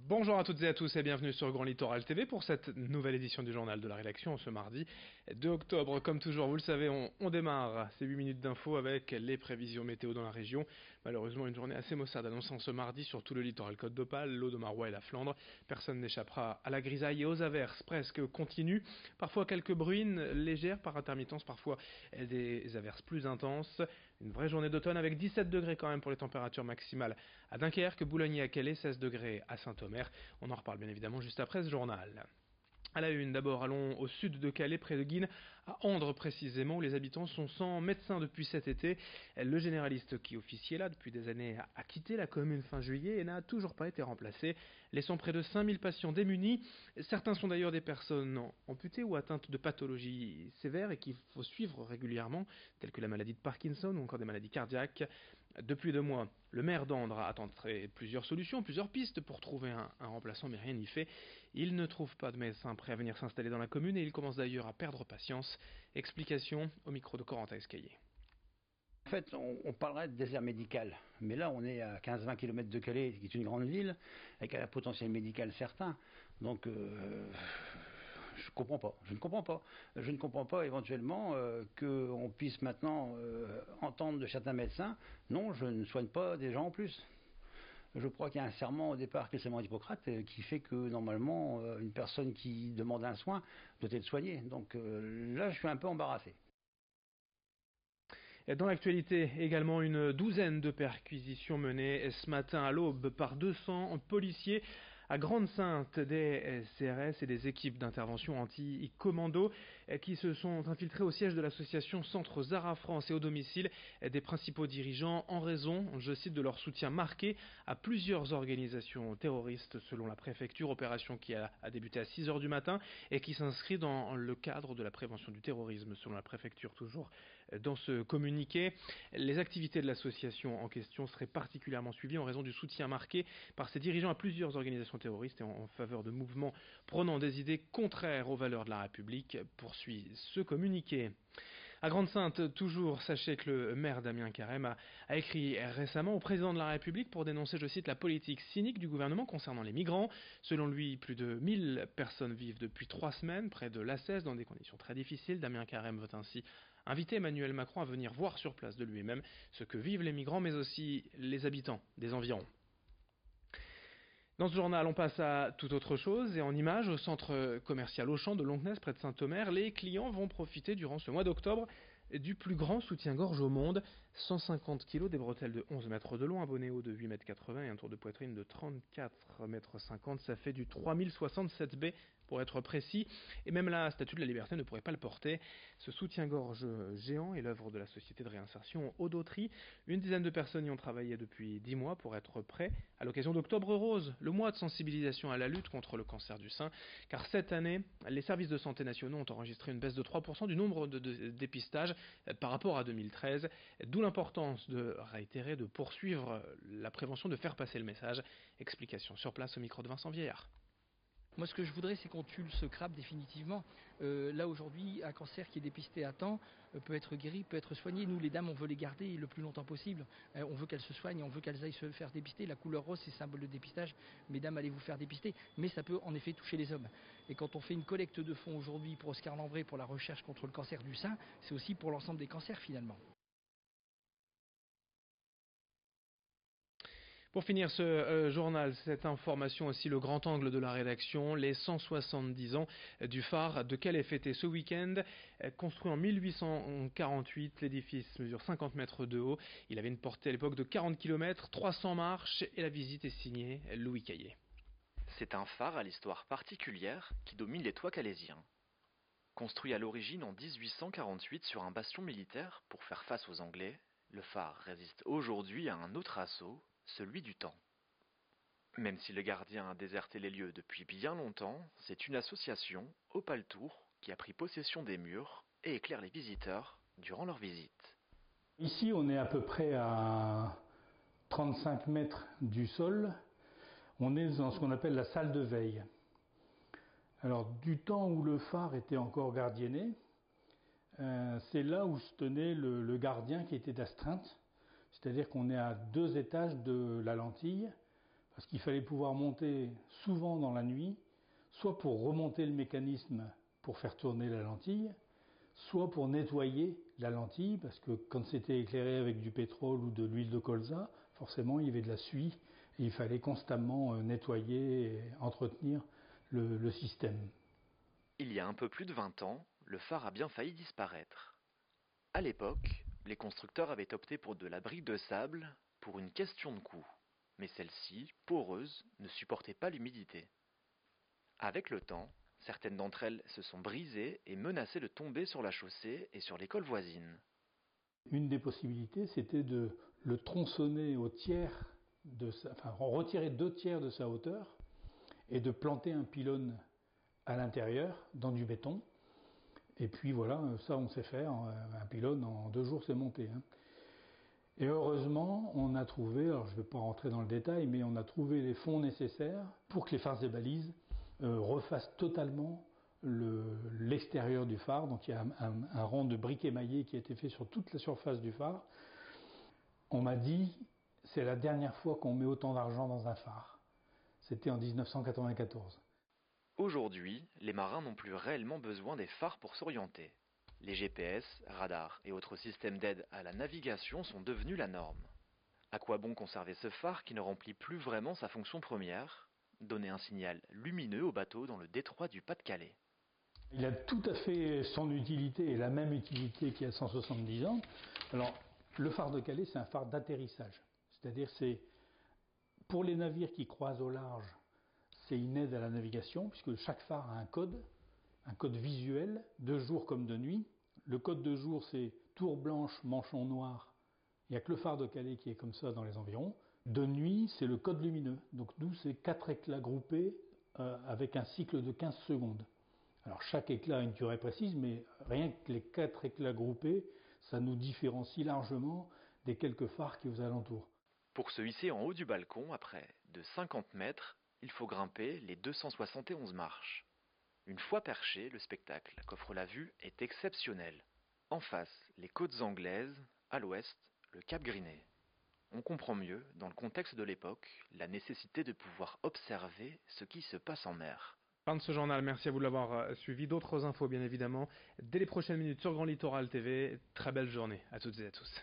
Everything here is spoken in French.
Bonjour à toutes et à tous et bienvenue sur Grand Littoral TV pour cette nouvelle édition du journal de la rédaction ce mardi 2 octobre. Comme toujours, vous le savez, on démarre ces 8 minutes d'infos avec les prévisions météo dans la région. Malheureusement, une journée assez maussade annonçant ce mardi sur tout le littoral Côte d'Opale, l'Aude-Marois et la Flandre. Personne n'échappera à la grisaille et aux averses presque continues. Parfois quelques bruines légères par intermittence, parfois des averses plus intenses. Une vraie journée d'automne avec 17 degrés quand même pour les températures maximales à Dunkerque, Boulogne et à Calais, 16 degrés à Saint-Omer. On en reparle bien évidemment juste après ce journal. À la une, d'abord, allons au sud de Calais, près de Guînes, à Andres précisément, où les habitants sont sans médecin depuis cet été. Le généraliste qui officiait là depuis des années a quitté la commune fin juillet et n'a toujours pas été remplacé, laissant près de 5000 patients démunis. Certains sont d'ailleurs des personnes amputées ou atteintes de pathologies sévères et qu'il faut suivre régulièrement, telles que la maladie de Parkinson ou encore des maladies cardiaques. Depuis 2 mois, le maire d'Andres a tenté plusieurs solutions, plusieurs pistes pour trouver un remplaçant, mais rien n'y fait. Il ne trouve pas de médecin prêt à venir s'installer dans la commune et il commence d'ailleurs à perdre patience. Explication au micro de Corentin Escaillé. En fait, on parlerait de désert médical, mais là on est à 15-20 km de Calais, qui est une grande ville, avec un potentiel médical certain. Donc je comprends pas. Je ne comprends pas éventuellement qu'on puisse maintenant entendre de certains médecins, non, je ne soigne pas des gens en plus. Je crois qu'il y a un serment au départ, qui est le serment d'Hippocrate, qui fait que normalement une personne qui demande un soin doit être soignée. Donc là je suis un peu embarrassé. Dans l'actualité, également une douzaine de perquisitions menées ce matin à l'aube par 200 policiers à Grande-Synthe, des CRS et des équipes d'intervention anti-commando qui se sont infiltrés au siège de l'association Centre Zara France et au domicile des principaux dirigeants en raison, je cite, de leur soutien marqué à plusieurs organisations terroristes selon la préfecture, opération qui a débuté à 6h du matin et qui s'inscrit dans le cadre de la prévention du terrorisme selon la préfecture toujours. Dans ce communiqué, les activités de l'association en question seraient particulièrement suivies en raison du soutien marqué par ses dirigeants à plusieurs organisations terroristes et en faveur de mouvements prenant des idées contraires aux valeurs de la République, poursuit ce communiqué. À Grande-Synthe, toujours, sachez que le maire Damien Carême a écrit récemment au président de la République pour dénoncer, je cite, la politique cynique du gouvernement concernant les migrants. Selon lui, plus de 1000 personnes vivent depuis 3 semaines près de l'Assès dans des conditions très difficiles. Damien Carême veut ainsi inviter Emmanuel Macron à venir voir sur place de lui-même ce que vivent les migrants mais aussi les habitants des environs. Dans ce journal, on passe à toute autre chose et en images, au centre commercial Auchan de Longnes près de Saint-Omer, les clients vont profiter durant ce mois d'octobre du plus grand soutien-gorge au monde. 150 kg, des bretelles de 11 mètres de long, un bonnet haut de 8,80 m et un tour de poitrine de 34,50 m. Ça fait du 3067B pour être précis. Et même la Statue de la Liberté ne pourrait pas le porter. Ce soutien-gorge géant est l'œuvre de la société de réinsertion Audotri. Une dizaine de personnes y ont travaillé depuis 10 mois pour être prêts à l'occasion d'Octobre Rose, le mois de sensibilisation à la lutte contre le cancer du sein. Car cette année, les services de santé nationaux ont enregistré une baisse de 3% du nombre de dépistages par rapport à 2013. D'où l'importance de réitérer, de poursuivre la prévention, de faire passer le message. Explication sur place au micro de Vincent Vieillard. Moi, ce que je voudrais, c'est qu'on tue ce crabe définitivement. Là, aujourd'hui, un cancer qui est dépisté à temps peut être guéri, peut être soigné. Nous, les dames, on veut les garder le plus longtemps possible. On veut qu'elles se soignent, on veut qu'elles aillent se faire dépister. La couleur rose, c'est symbole de dépistage. Mesdames, allez vous faire dépister. Mais ça peut en effet toucher les hommes. Et quand on fait une collecte de fonds aujourd'hui pour Oscar Lambret, pour la recherche contre le cancer du sein, c'est aussi pour l'ensemble des cancers, finalement. Pour finir ce journal, cette information aussi, le grand angle de la rédaction, les 170 ans du phare de Calais fêté ce week-end. Construit en 1848, l'édifice mesure 50 mètres de haut. Il avait une portée à l'époque de 40 km, 300 marches et la visite est signée Louis Caillé. C'est un phare à l'histoire particulière qui domine les toits calaisiens. Construit à l'origine en 1848 sur un bastion militaire pour faire face aux Anglais, le phare résiste aujourd'hui à un autre assaut, celui du temps. Même si le gardien a déserté les lieux depuis bien longtemps, c'est une association, Opale Tour, qui a pris possession des murs et éclaire les visiteurs durant leur visite. Ici, on est à peu près à 35 mètres du sol. On est dans ce qu'on appelle la salle de veille. Alors, du temps où le phare était encore gardienné, c'est là où se tenait le gardien qui était d'astreinte. C'est-à-dire qu'on est à 2 étages de la lentille, Parce qu'il fallait pouvoir monter souvent dans la nuit, soit pour remonter le mécanisme pour faire tourner la lentille, soit pour nettoyer la lentille, parce que quand c'était éclairé avec du pétrole ou de l'huile de colza, forcément il y avait de la suie, et il fallait constamment nettoyer et entretenir le système. Il y a un peu plus de 20 ans, le phare a bien failli disparaître. À l'époque, les constructeurs avaient opté pour de la brique de sable pour une question de coût, mais celle-ci, poreuse, ne supportait pas l'humidité. Avec le temps, certaines d'entre elles se sont brisées et menaçaient de tomber sur la chaussée et sur l'école voisine. Une des possibilités, c'était de le tronçonner au tiers, retirer 2/3 de sa hauteur et de planter un pylône à l'intérieur dans du béton. Et puis voilà, ça on sait faire, un pylône en 2 jours c'est monté. Et heureusement, on a trouvé, alors je ne vais pas rentrer dans le détail, mais on a trouvé les fonds nécessaires pour que les phares et balises refassent totalement l'extérieur du phare. Donc il y a un rang de briques émaillées qui a été fait sur toute la surface du phare. On m'a dit, c'est la dernière fois qu'on met autant d'argent dans un phare. C'était en 1994. Aujourd'hui, les marins n'ont plus réellement besoin des phares pour s'orienter. Les GPS, radars et autres systèmes d'aide à la navigation sont devenus la norme. À quoi bon conserver ce phare qui ne remplit plus vraiment sa fonction première? Donner un signal lumineux aux bateaux dans le détroit du Pas-de-Calais. Il a tout à fait son utilité et la même utilité qu'il y a 170 ans. Alors, le phare de Calais, c'est un phare d'atterrissage. C'est-à-dire, c'est pour les navires qui croisent au large, c'est une aide à la navigation, puisque chaque phare a un code visuel, de jour comme de nuit. Le code de jour, c'est tour blanche, manchon noir. Il n'y a que le phare de Calais qui est comme ça dans les environs. De nuit, c'est le code lumineux. Donc nous, c'est 4 éclats groupés avec un cycle de 15 secondes. Alors chaque éclat a une durée précise, mais rien que les 4 éclats groupés, ça nous différencie largement des quelques phares qui vous alentourent. Pour se hisser en haut du balcon, après de 50 mètres, il faut grimper les 271 marches. Une fois perché, le spectacle qu'offre la vue est exceptionnel. En face, les côtes anglaises, à l'ouest, le Cap Grinet. On comprend mieux, dans le contexte de l'époque, la nécessité de pouvoir observer ce qui se passe en mer. Fin de ce journal, merci à vous de l'avoir suivi. D'autres infos, bien évidemment, dès les prochaines minutes sur Grand Littoral TV. Très belle journée à toutes et à tous.